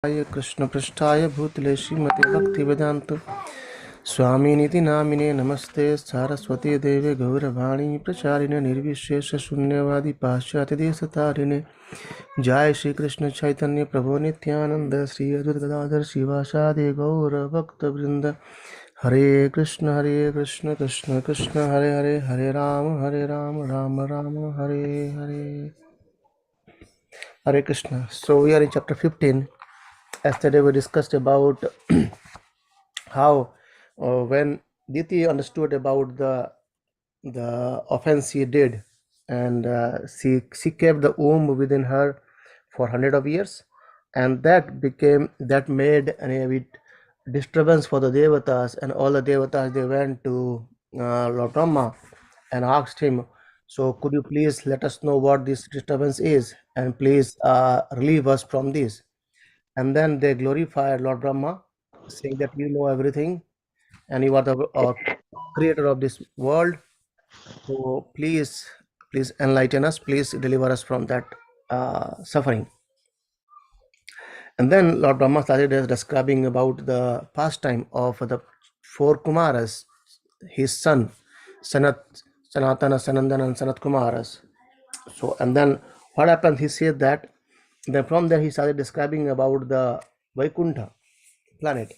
कृष्ण पृष्ठाय भूतले श्रीमते भक्ति वेदांत स्वामिनिति नामिने नमस्ते सारस्वती देवे गौरवाणी प्रचारिणे निर्विशेष शून्यवादी पाश्चात्य देशतारिणे जय श्री कृष्ण चैतन्य प्रभु नित्यानंद श्री अद्वैत गदाधर शिवासादि गौर भक्त वृंद हरे Krishna Krishna Krishna Hare Hare Hare Ram Ram Ram Hare Hare. Hare Krishna. So we are in chapter 15. Yesterday we discussed about how when Diti understood about the offense he did, and she kept the womb within her for hundred of years, and that made a bit disturbance for the devatas, and all the devatas they went to Lord Brahma and asked him, so could you please let us know what this disturbance is, and please relieve us from this. And then they glorified Lord Brahma, saying that you know everything and you are the creator of this world. So please enlighten us, please deliver us from that suffering. And then Lord Brahma started describing about the pastime of the four Kumaras, his son, Sanatana, Sanandana, and Sanat Kumaras. So, and then what happened? He said that then from there he started describing about the Vaikuntha planet,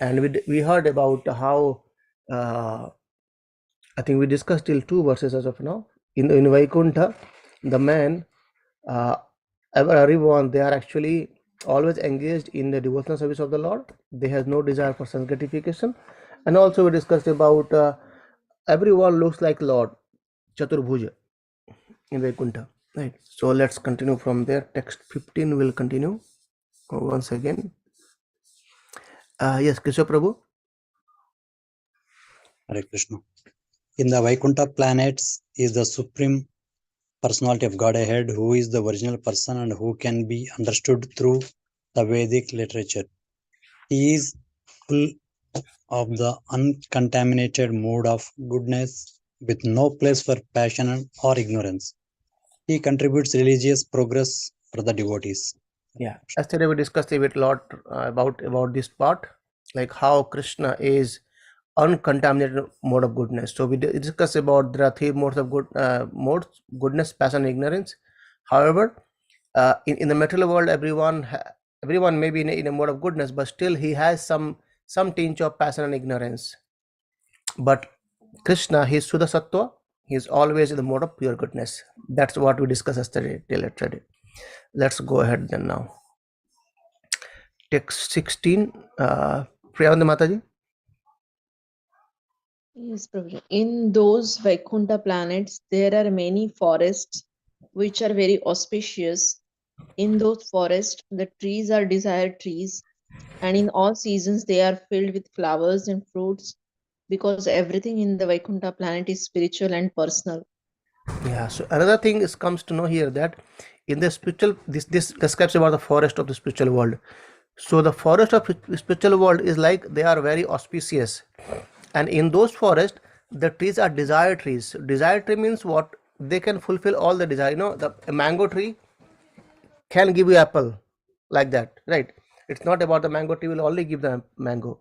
and we heard about how I think we discussed till two verses as of now. In Vaikuntha, the man, uh, everyone, they are actually always engaged in the devotional service of the Lord. They have no desire for sense gratification, and also we discussed about everyone looks like Lord Chaturbhuja in Vaikuntha. Right. So let's continue from there. Text 15 will continue once again. Yes, Kishore Prabhu. Hare Krishna. In the Vaikuntha planets is the supreme personality of Godhead, who is the original person and who can be understood through the Vedic literature. He is full of the uncontaminated mood of goodness, with no place for passion or ignorance. He contributes religious progress for the devotees. Yeah, yesterday we discussed a bit lot about this part, like how Krishna is uncontaminated mode of goodness. So we discussed about there are three modes of modes: goodness, passion, and ignorance. However, in the material world, everyone may be in a mode of goodness, but still he has some tinge of passion and ignorance. But Krishna, he is Suddha Sattva. He is always in the mode of pure goodness. That's what we discussed yesterday till yesterday. Let's go ahead then now. Text 16, Priyananda Mataji. Yes, Prabhuji. In those Vaikuntha planets, there are many forests which are very auspicious. In those forests, the trees are desired trees, and in all seasons, they are filled with flowers and fruits because everything in the Vaikuntha planet is spiritual and personal. Yeah, so another thing is comes to know here that in the spiritual, this describes about the forest of the spiritual world. So the forest of spiritual world is like they are very auspicious, and in those forests the trees are desired trees. Desired tree means what? They can fulfill all the desire. A mango tree can give you apple, like that, right? It's not about the mango tree will only give the mango.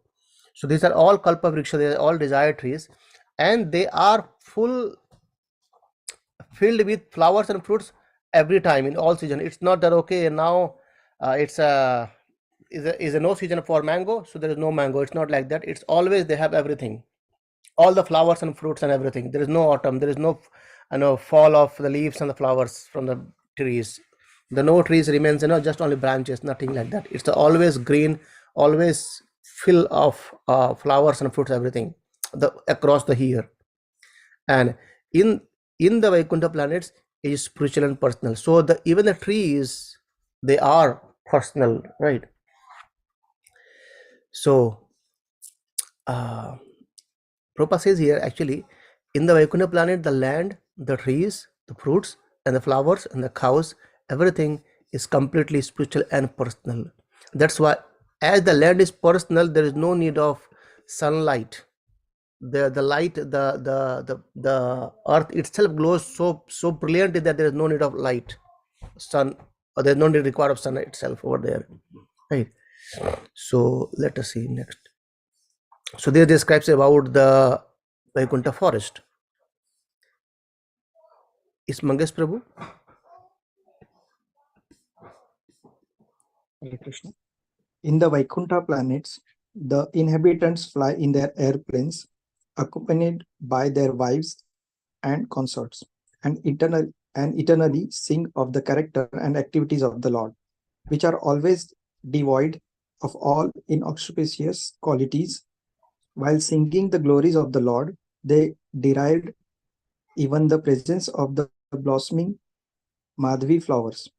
So these are all kalpa vriksha, they are all desired trees, and they are filled with flowers and fruits every time in all season. It's not that okay now it's a is a no season for mango, so there is no mango. It's not like that. It's always they have everything, all the flowers and fruits and everything. There is no autumn, there is no fall of the leaves and the flowers from the trees. The no trees remains, just only branches, nothing like that. It's always green, always full of flowers and fruits, everything across the year. And in the Vaikuntha planets is spiritual and personal. So even the trees, they are personal, right? So Prabhupada says here, actually, in the Vaikuntha planet, the land, the trees, the fruits, and the flowers, and the cows, everything is completely spiritual and personal. That's why, as the land is personal, there is no need of sunlight. The light, the earth itself glows so brilliantly that there is no need of light, sun, or there's no need required of sun itself over there, right? So let us see next. So this describes about the Vaikuntha forest. Is Mangesh Prabhu? Hare Krishna. In the Vaikuntha planets, the inhabitants fly in their airplanes, accompanied by their wives and consorts, and eternally sing of the character and activities of the Lord, which are always devoid of all inauspicious qualities. While singing the glories of the Lord, they derived even the presence of the blossoming Madhvi flowers,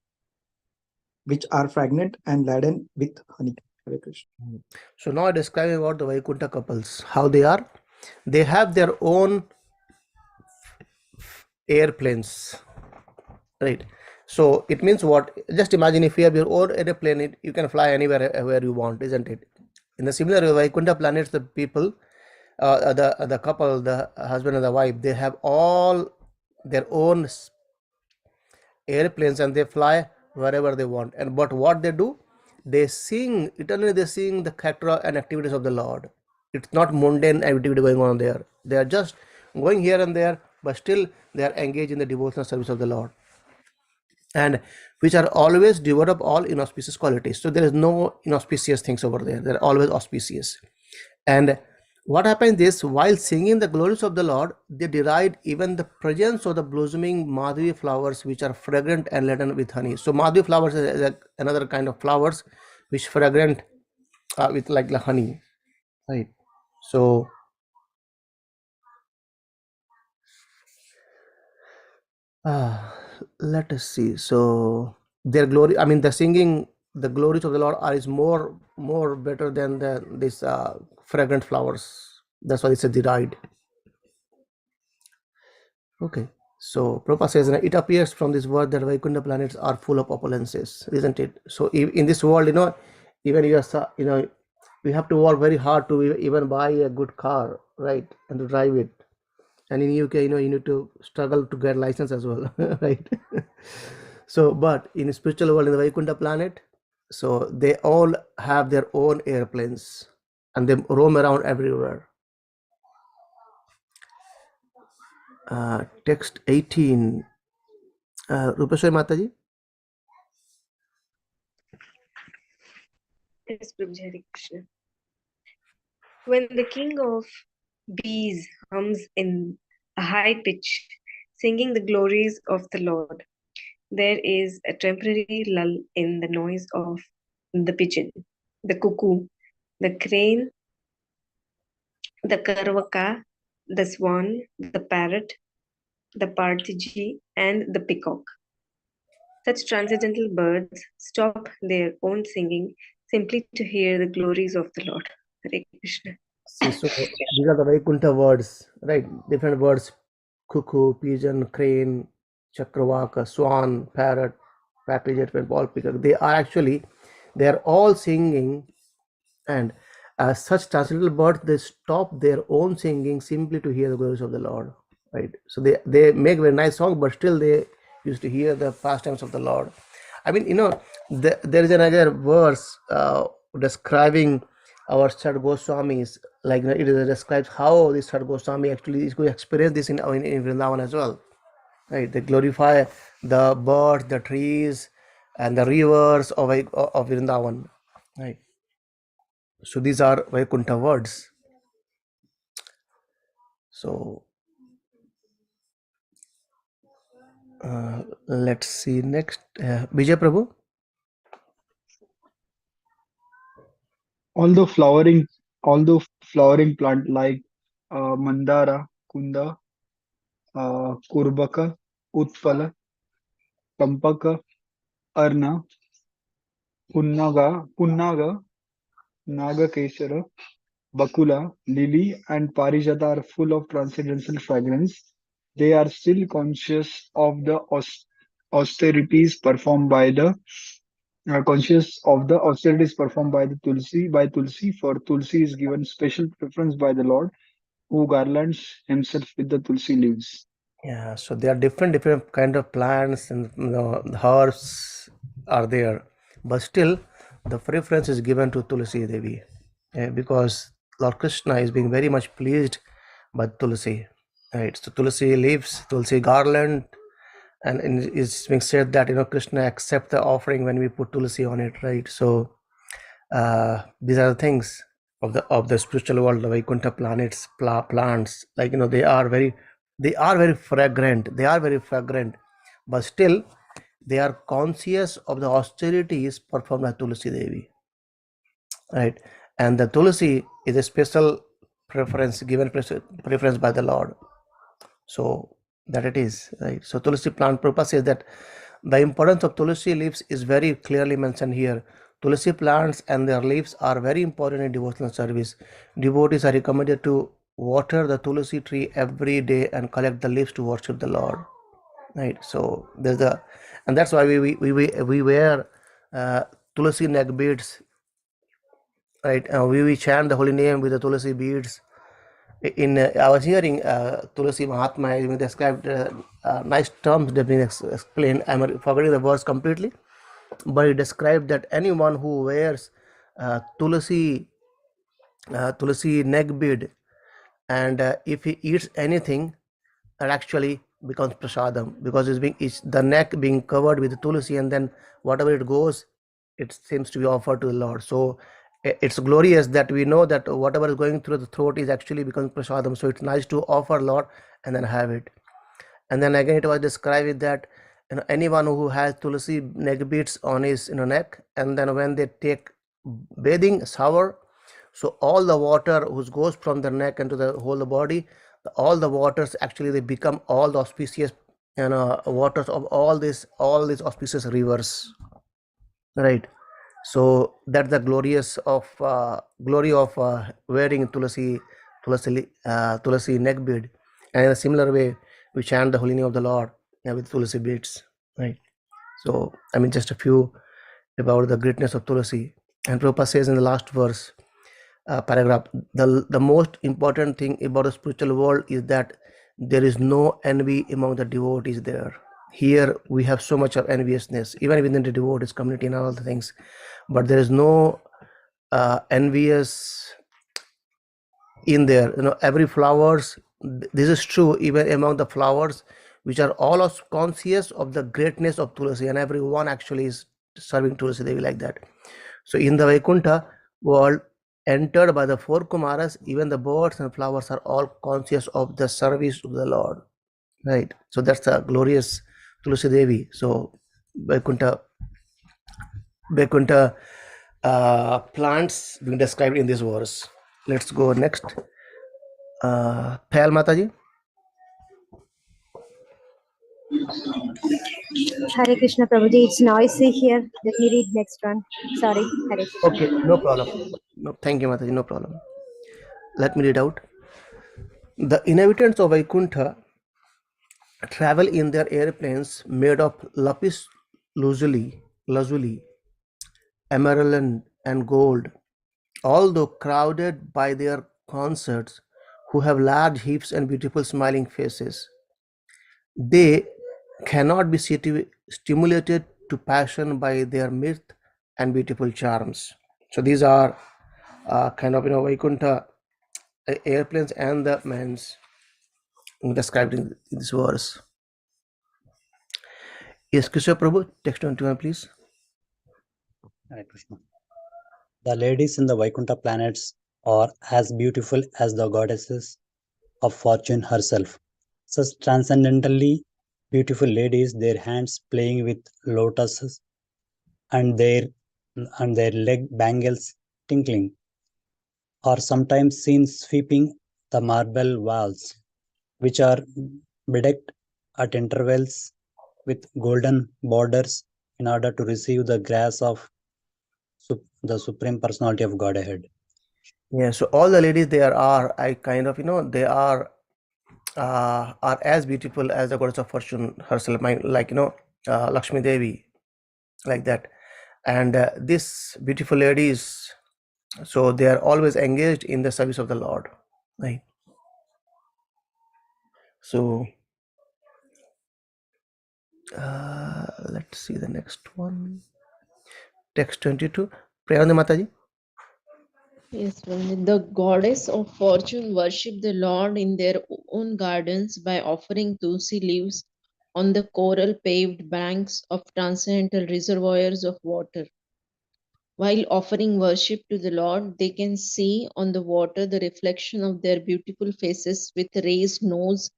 which are fragrant and laden with honey. Hare Krishna. So now describing about the Vaikuntha couples, how they are. They have their own airplanes, right? So it means what? Just imagine if you have your own airplane, you can fly anywhere where you want, isn't it? In the similar way, Vaikuntha planets, the people, the couple, the husband and the wife, they have all their own airplanes and they fly wherever they want. And but what they do, they sing eternally. They sing the character and activities of the Lord. It's not mundane activity going on there. They are just going here and there, but still they are engaged in the devotional service of the Lord, and which are always devoid of all inauspicious qualities. So there is no inauspicious things over there. They're always auspicious. And what happens is, while singing the glories of the Lord, they deride even the presence of the blossoming madhvi flowers, which are fragrant and laden with honey. So madhvi flowers is another kind of flowers which fragrant with like the honey, right? So let us see. So their glory, I mean, the singing the glories of the Lord are is more better than the this fragrant flowers. That's why it's a deride. Okay. So Prabhupada says, it appears from this word that Vaikuntha planets are full of opulences, isn't it? So in this world, even we have to work very hard to even buy a good car, right, and to drive it. And in UK, you need to struggle to get license as well, right? So, but in spiritual world, in the Vaikuntha planet, so they all have their own airplanes and they roam around everywhere. Text 18. Rupeshwari Mataji. Yes, Prabhuji, Hare Krishna. When the king of bees hums in a high pitch, singing the glories of the Lord, there is a temporary lull in the noise of the pigeon, the cuckoo, the crane, the karvaka, the swan, the parrot, the partridge, and the peacock. Such transcendental birds stop their own singing simply to hear the glories of the Lord. Hare Krishna. See, so these are the Vaikuntha words, right? Different words: cuckoo, pigeon, crane, chakravaka, swan, parrot, partridge, and ball peacock. They are all singing, and as such transcendental birds, they stop their own singing simply to hear the glories of the Lord, right? So they make very nice song, but still they used to hear the pastimes of the Lord. I mean, there is another verse describing our Sad Goswamis, like it describes how this Sad Goswami actually is going to experience this in Vrindavan as well, right? They glorify the birds, the trees, and the rivers of Vrindavan, right? So these are Vaikuntha words. So let's see next. Vijay Prabhu. Although flowering plant like Mandara, Kunda, Kurbaka, Utpala, Kampaka, Arna, Punnaga, Nagakeshara, Bakula, Lily, and Parijata are full of transcendental fragrance. They are still austerities performed by the conscious of the austerities performed by the Tulsi, for Tulsi is given special preference by the Lord, who garlands himself with the Tulsi leaves. Yeah, so there are different kind of plants and herbs are there, but still the preference is given to Tulsi Devi, because Lord Krishna is being very much pleased by Tulsi. Right, so Tulsi leaves, Tulsi garland, and it's being said that Krishna accept the offering when we put Tulsi on it. Right, so these are the things of the spiritual world, the Vaikuntha planets, plants. Like they are very fragrant. They are very fragrant, but still they are conscious of the austerities performed by Tulsi Devi, right? And the Tulsi is a special preference given preference by the Lord, so that it is, right? So Tulsi plant purpose is that the importance of Tulsi leaves is very clearly mentioned here. Tulsi plants and their leaves are very important in devotional service. Devotees are recommended to water the Tulsi tree every day and collect the leaves to worship the Lord. Right. So there's the, and that's why we wear Tulsi neck beads. Right. We chant the holy name with the Tulsi beads. In I was hearing Tulsi Mahatma having described nice terms that have been explained. I'm forgetting the words completely, but he described that anyone who wears Tulsi Tulsi neck bead, and if he eats anything, it actually becomes prasadam, because it's the neck being covered with tulsi, and then whatever it goes, it seems to be offered to the Lord. So it's glorious that we know that whatever is going through the throat is actually becoming prasadam. So it's nice to offer Lord and then have it. And then again it was described that anyone who has tulsi neck beads on his neck, and then when they take bathing shower, so all the water which goes from the neck into the whole body, all the waters actually they become all the auspicious waters of all these auspicious rivers, right? So that's the glory of wearing tulsi neck bead. And in a similar way we chant the holy name of the Lord with tulsi beads, right? So I mean, just a few about the greatness of Tulsi. And Prabhupada says in the last verse, paragraph, the most important thing about the spiritual world is that there is no envy among the devotees there. Here we have so much of enviousness, even within the devotees community and all the things, but there is no envious in there. Every flowers, this is true even among the flowers, which are all conscious of the greatness of Tulsi, and everyone actually is serving Tulsi Devi like that. So in the Vaikuntha world entered by the four Kumaras, even the birds and flowers are all conscious of the service to the Lord, right? So that's the glorious Tulsi Devi. So Vaikuntha plants being described in this verse. Let's go next. Thayal Mataji. Hare Krishna Prabhuji, it's noisy here. Let me read next one. Sorry, Hare Krishna. Okay, no problem. No, thank you, Mataji, no problem. Let me read out. The inhabitants of Vaikuntha travel in their airplanes made of lapis lazuli, emerald, and gold. Although crowded by their concerts, who have large hips and beautiful smiling faces, they cannot be stimulated to passion by their myth and beautiful charms. So these are kind of Vaikuntha airplanes and the men's described in this verse. Yes, Krishna Prabhu, text 21, please. Hare Krishna. The ladies in the Vaikuntha planets are as beautiful as the goddesses of fortune herself. Such transcendently beautiful ladies, their hands playing with lotuses and their leg bangles tinkling, are sometimes seen sweeping the marble walls, which are bedecked at intervals with golden borders in order to receive the grace of the Supreme Personality of Godhead. Yeah, so all the ladies there are, I kind of, they are as beautiful as the goddess of fortune herself, like, Lakshmi Devi, like that. And these beautiful ladies, so they are always engaged in the service of the Lord, right? So let's see the next one. Text 22. Priyanandi Mataji. Yes, Pandit. The goddess of fortune worship the Lord in their own gardens by offering tulsi leaves on the coral paved banks of transcendental reservoirs of water. While offering worship to the Lord, they can see on the water the reflection of their beautiful faces with raised nose,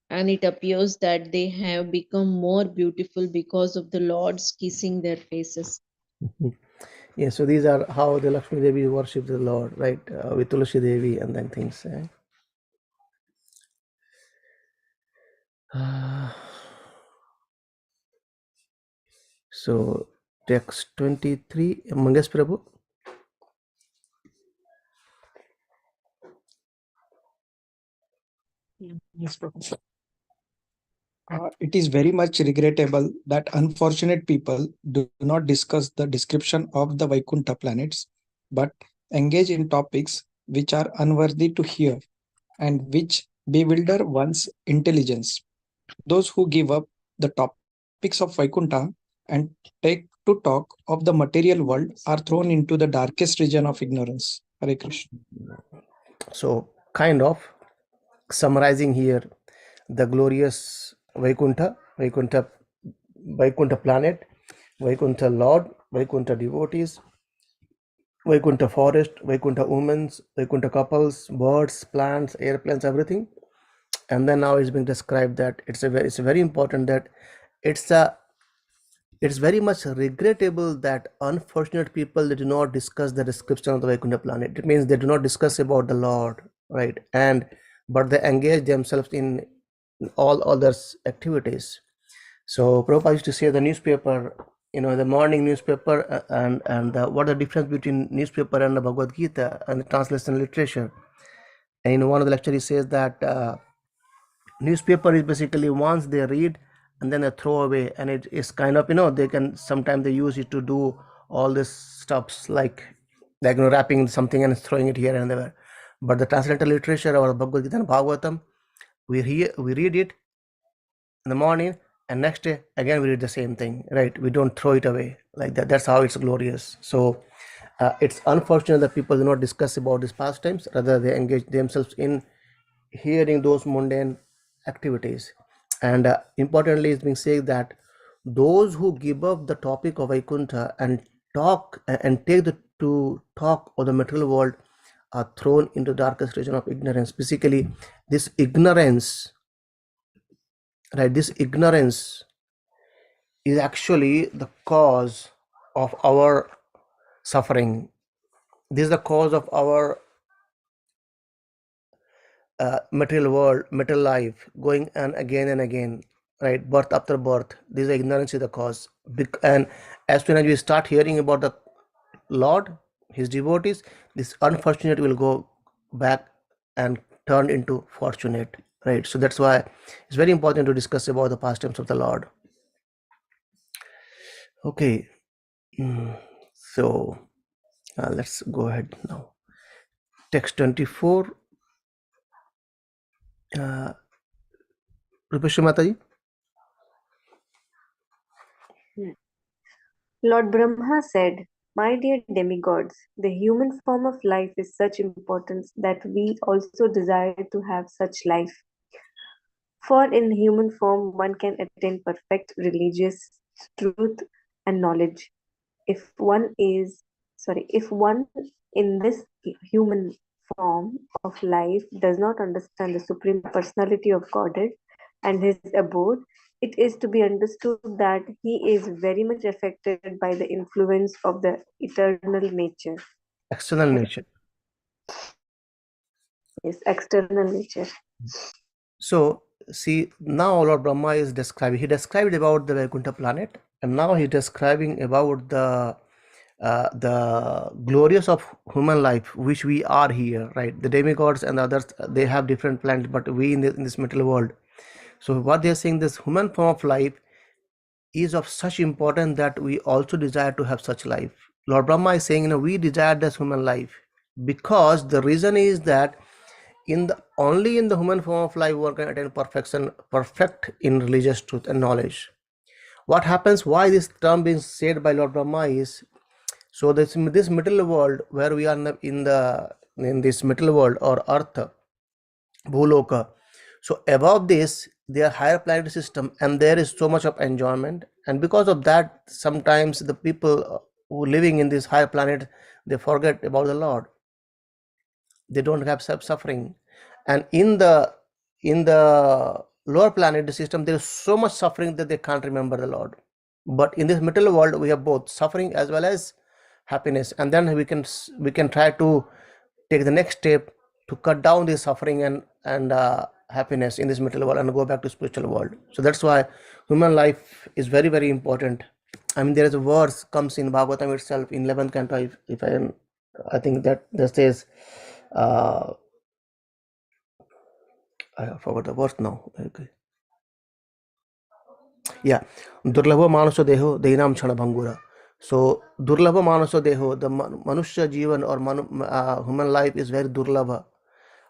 and it appears that they have become more beautiful because of the Lord's kissing their faces. Yeah, so these are how the Lakshmi Devi worship the Lord, right? With Tulsi Devi and then things. So text 23, Mangesh Prabhu. Yes, Professor. It is very much regrettable that unfortunate people do not discuss the description of the Vaikuntha planets, but engage in topics which are unworthy to hear and which bewilder one's intelligence. Those who give up the topics of Vaikuntha and take to talk of the material world are thrown into the darkest region of ignorance. Hare Krishna. So kind of summarizing here the glorious Vaikuntha planet, Vaikuntha Lord, Vaikuntha devotees, Vaikuntha forest, Vaikuntha women, Vaikuntha couples, birds, plants, airplanes, everything. And then now it's being described that it's very important that it's a it's very much regrettable that unfortunate people, they do not discuss the description of the Vaikuntha planet. It means they do not discuss about the Lord, right? And but they engage themselves in all other activities. So Prabhupada used to say the newspaper, the morning newspaper, what the difference between newspaper and the Bhagavad Gita and the translation literature. And in one of the lecture he says that newspaper is basically once they read and then they throw away, and it is kind of, they can sometimes they use it to do all this stuffs like wrapping something and throwing it here and there. But the transcendental literature or Bhagavad Gita and Bhagavatam, we read it in the morning, and next day again we read the same thing, right? We don't throw it away like that. That's how it's glorious. So it's unfortunate that people do not discuss about these pastimes, rather they engage themselves in hearing those mundane activities. And importantly, it's being said that those who give up the topic of Vaikuntha and talk and take the to talk of the material world are thrown into darkest region of ignorance. Basically, this ignorance, right? This ignorance is actually the cause of our suffering. This is the cause of our material world, material life, going and again, right? Birth after birth. This ignorance is the cause. And as soon as we start hearing about the Lord, His devotees, this unfortunate will go back and turn into fortunate, right? So that's why it's very important to discuss about the pastimes of the Lord. Okay, so let's go ahead now. Text 24. Rupeshri Mataji. Lord Brahma said, "My dear demigods, the human form of life is such importance that we also desire to have such life. For in human form one can attain perfect religious truth and knowledge. If one in this human form of life does not understand the Supreme Personality of Godhead and his abode, it is to be understood that he is very much affected by the influence of the eternal nature. External nature. Yes, external nature. So see, now Lord Brahma is describing. He described about the Vaikuntha planet, and now he's describing about the glorious of human life, which we are here, right? The demigods and the others, they have different planets, but we in this material world. So what they're saying, this human form of life is of such importance that we also desire to have such life. Lord Brahma is saying, we desire this human life because the reason is that only in the human form of life one can attain perfection, perfect in religious truth and knowledge. What happens, why this term being said by Lord Brahma is, So this middle world where we are in this middle world or earth, Bhuloka. So above this, there are higher planetary system, and there is so much of enjoyment. And because of that, sometimes the people who living in this higher planet, they forget about the Lord. They don't have suffering. And in the lower planetary system, there is so much suffering that they can't remember the Lord. But in this middle world, we have both suffering as well as happiness, and then we can try to take the next step to cut down the suffering and happiness in this material world and go back to spiritual world. So that's why human life is very very important. I mean, there is a verse comes in Bhagavatam itself in 11th canto, if I think that says, uh, I forgot the verse now. Okay. Yeah, Durlabha Manaso Deho Deinam Chana Bhangura. So Durlabha Manaso Deho, the Manusya Jivan or human life is very Durlabha.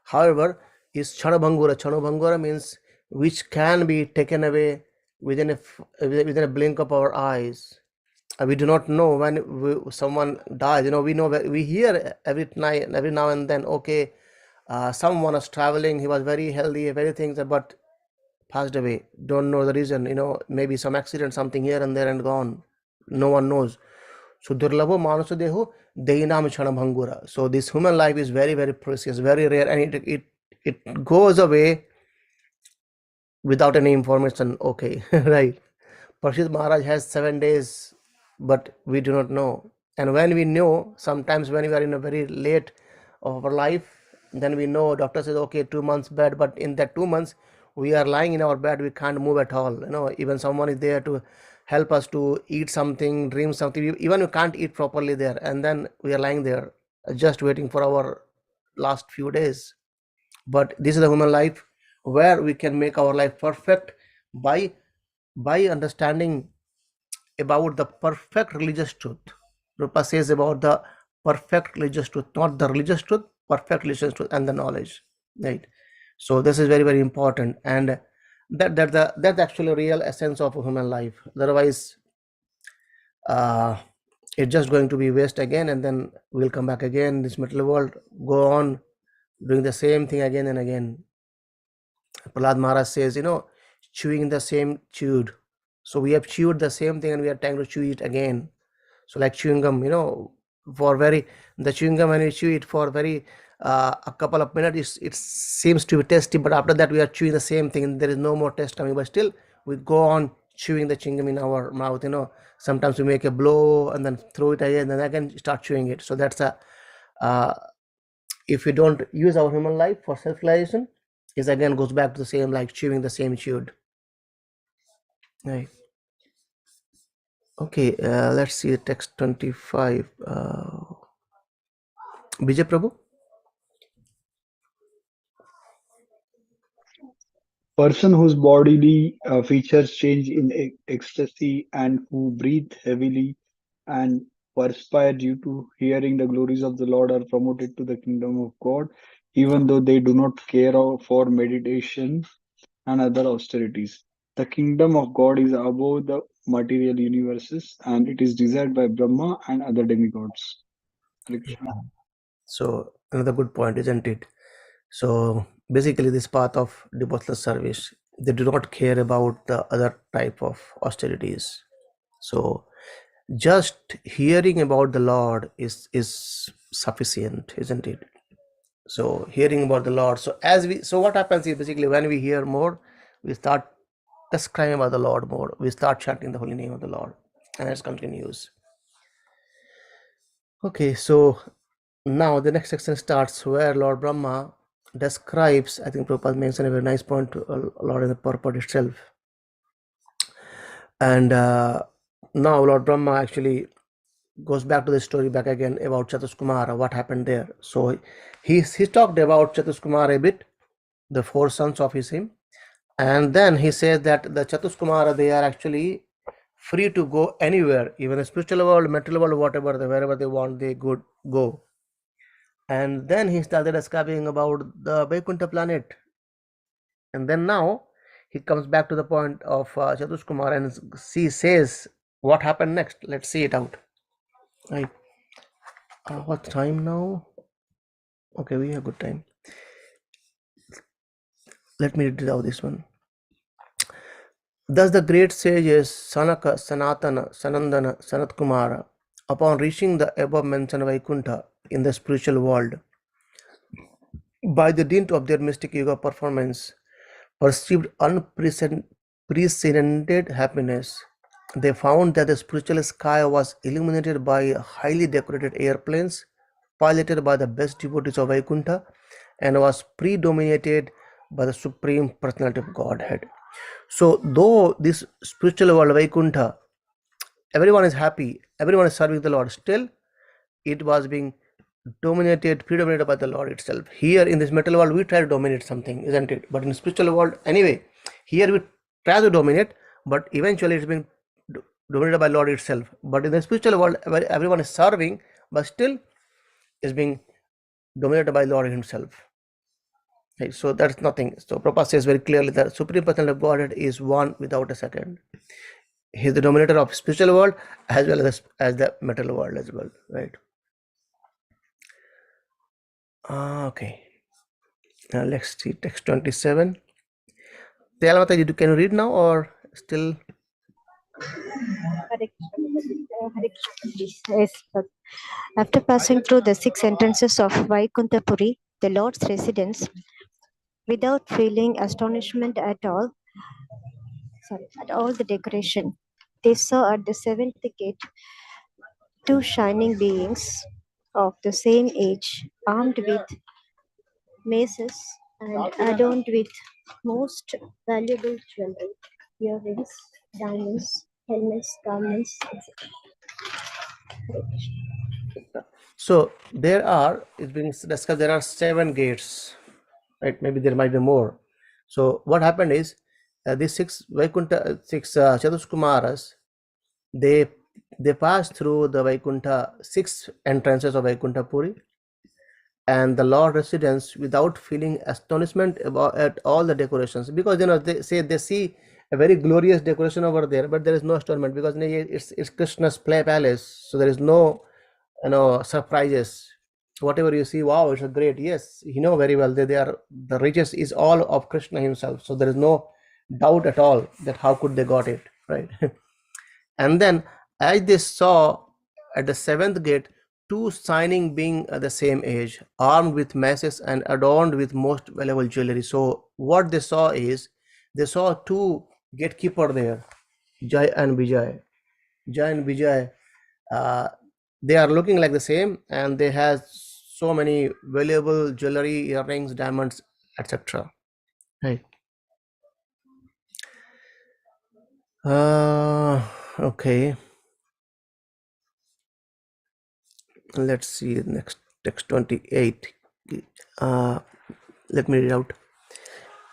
However, is Chanabhangura. Chanabhangura means which can be taken away within a blink of our eyes. We do not know when someone dies. We know we hear every night, every now and then. Okay, someone was traveling. He was very healthy, very things, but passed away. Don't know the reason. Maybe some accident, something here and there, and gone. No one knows. So Durlabho Manaso Deho Deinam Chanabhangura. So this human life is very, very precious, very rare, and it goes away without any information. Okay, right. Parshit Maharaj has 7 days, but we do not know. And when we know, sometimes when we are in a very late of our life, then we know doctor says, okay, 2 months bed, but in that 2 months, we are lying in our bed, we can't move at all. Even someone is there to help us to eat something, dream something. Even we can't eat properly there, and then we are lying there, just waiting for our last few days. But this is the human life where we can make our life perfect by understanding about the perfect religious truth. Rupa says about the perfect religious truth, not the religious truth, perfect religious truth, and the knowledge. Right. So this is very very important, and that's actually real essence of human life. Otherwise, it's just going to be waste again, and then we'll come back again. This material world go on doing the same thing again and again. Prahlad Maharaj says, chewing the same chewed. So we have chewed the same thing and we are trying to chew it again. So like chewing gum, the chewing gum, when we chew it for a couple of minutes, it seems to be tasty, but after that we are chewing the same thing and there is no more taste coming, but still we go on chewing the chewing gum in our mouth. Sometimes we make a blow and then throw it again and then again start chewing it. So that's if we don't use our human life for self-realization, it again goes back to the same, like chewing the same chewed. Right. Okay, let's see text 25. Vijay Prabhu. Person whose bodily features change in ecstasy and who breathe heavily and perspire due to hearing the glories of the Lord are promoted to the kingdom of God, even though they do not care for meditation and other austerities. The kingdom of God is above the material universes and it is desired by Brahma and other demigods. Hare Krishna. So another good point, isn't it? So basically this path of devotional service, they do not care about the other type of austerities. So just hearing about the Lord is sufficient, isn't it? So hearing about the Lord. So what happens is basically when we hear more, we start describing about the Lord more. We start chanting the holy name of the Lord, and it continues. Okay, so now the next section starts where Lord Brahma describes, I think Prabhupada mentioned a very nice point to Lord in the purport itself. And now Lord Brahma actually goes back to the story back again about Chatuskumara, what happened there. So he talked about Chatuskumara a bit, the 4 sons of him. And then he says that the Chatuskumara, they are actually free to go anywhere, even the spiritual world, material world, whatever, wherever they want, they could go. And then he started describing about the Vaikuntha planet. And then now he comes back to the point of Chatuskumara and he says what happened next. Let's see it out. Right. What time now? Okay, we have good time. Let me read out this one. Thus the great sages Sanaka, Sanatana, Sanandana, Sanatkumara, upon reaching the above mentioned Vaikuntha in the spiritual world, by the dint of their mystic yoga performance, perceived unprecedented happiness. They found that the spiritual sky was illuminated by highly decorated airplanes piloted by the best devotees of Vaikuntha and was predominated by the Supreme Personality of Godhead. So, though this spiritual world Vaikuntha, everyone is happy, everyone is serving the Lord, still it was being predominated by the Lord itself. Here in this material world, we try to dominate something, isn't it? But in the spiritual world, anyway, here we try to dominate, but eventually it's being dominated by Lord itself. But in the spiritual world, where everyone is serving, but still is being dominated by Lord Himself. Right? So that's nothing. So Prabhupada says very clearly that Supreme Personality of Godhead is one without a second. He is the dominator of spiritual world as well as the material world as well. Right? Okay. Now let's see text 27. Tayalmata, can you read now or still? Hare Hare Krishna, please. Yes, sir. After passing through the 6 entrances of Vaikuntapuri, the Lord's residence, without feeling astonishment at all the decoration, they saw at the seventh gate 2 shining beings of the same age, armed with maces and adorned with most valuable jewelry, earrings, diamonds, helmets, garments, etc. Hare Krishna. So there are, it's being discussed, there are 7 gates, right? Maybe there might be more. So what happened is these 6 Vaikuntha, 6 Chatuskumaras, they passed through the Vaikuntha 6 entrances of Vaikuntha Puri and the Lord residence without feeling astonishment about at all the decorations, because they say they see a very glorious decoration over there, but there is no astonishment because it's Krishna's play palace, so there is no surprises. Whatever you see, wow, it's a great. Yes, you know very well that they are, the riches is all of Krishna himself, so there is no doubt at all that how could they got it, right? And then as they saw at the 7th gate 2 shining being at the same age, armed with maces and adorned with most valuable jewelry. So what they saw is they saw 2 gatekeeper there, Jai and Vijay. Jai and Vijay, they are looking like the same, and they have so many valuable jewelry, earrings, diamonds, etc. Right. Okay. Let's see the next text 28. Let me read out.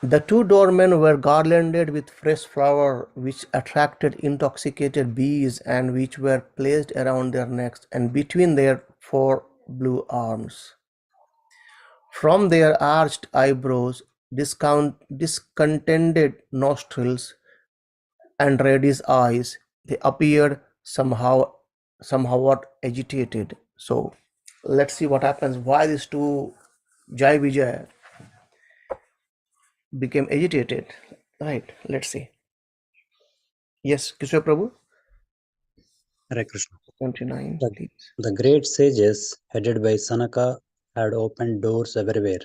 The 2 doormen were garlanded with fresh flower, which attracted intoxicated bees and which were placed around their necks and between their 4 blue arms. From their arched eyebrows, discontented nostrils, and reddish eyes, they appeared somewhat agitated. So let's see what happens. Why these 2 Jai Vijay became agitated, right? Let's see. Yes, Kishore Prabhu. Hare Krishna. 29, The, please. the great sages, headed by Sanaka, had opened doors everywhere.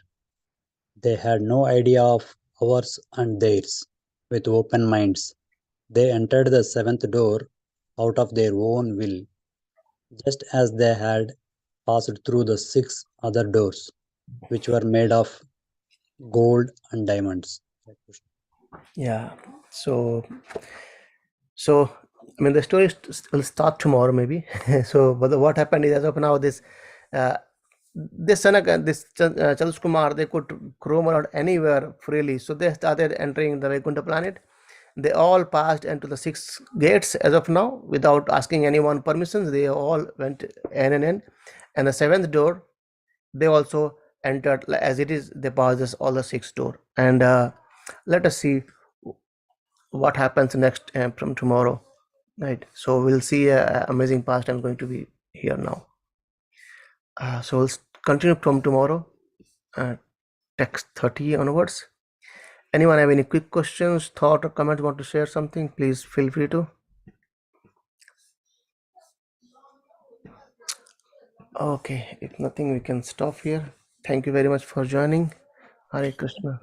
They had no idea of ours and theirs. With open minds, they entered the 7th door out of their own will, just as they had passed through the 6 other doors, which were made of gold and diamonds. Hare Krishna. Yeah. So I mean the story will start tomorrow maybe. So but what happened is as of now this Sanaka, this Chalus Kumar, they could roam around anywhere freely. So they started entering the Vaikuntha planet. They all passed into the 6 gates as of now without asking anyone permissions. They all went in and in. And the 7th door, they also entered as it is. They passed all the 6 door. And let us see what happens next from tomorrow. Right. So we'll see amazing pastime going to be here now. So we'll continue from tomorrow, text 30 onwards. Anyone have any quick questions, thought, or comment? Want to share something? Please feel free to. Okay, if nothing, we can stop here. Thank you very much for joining. Hare Krishna.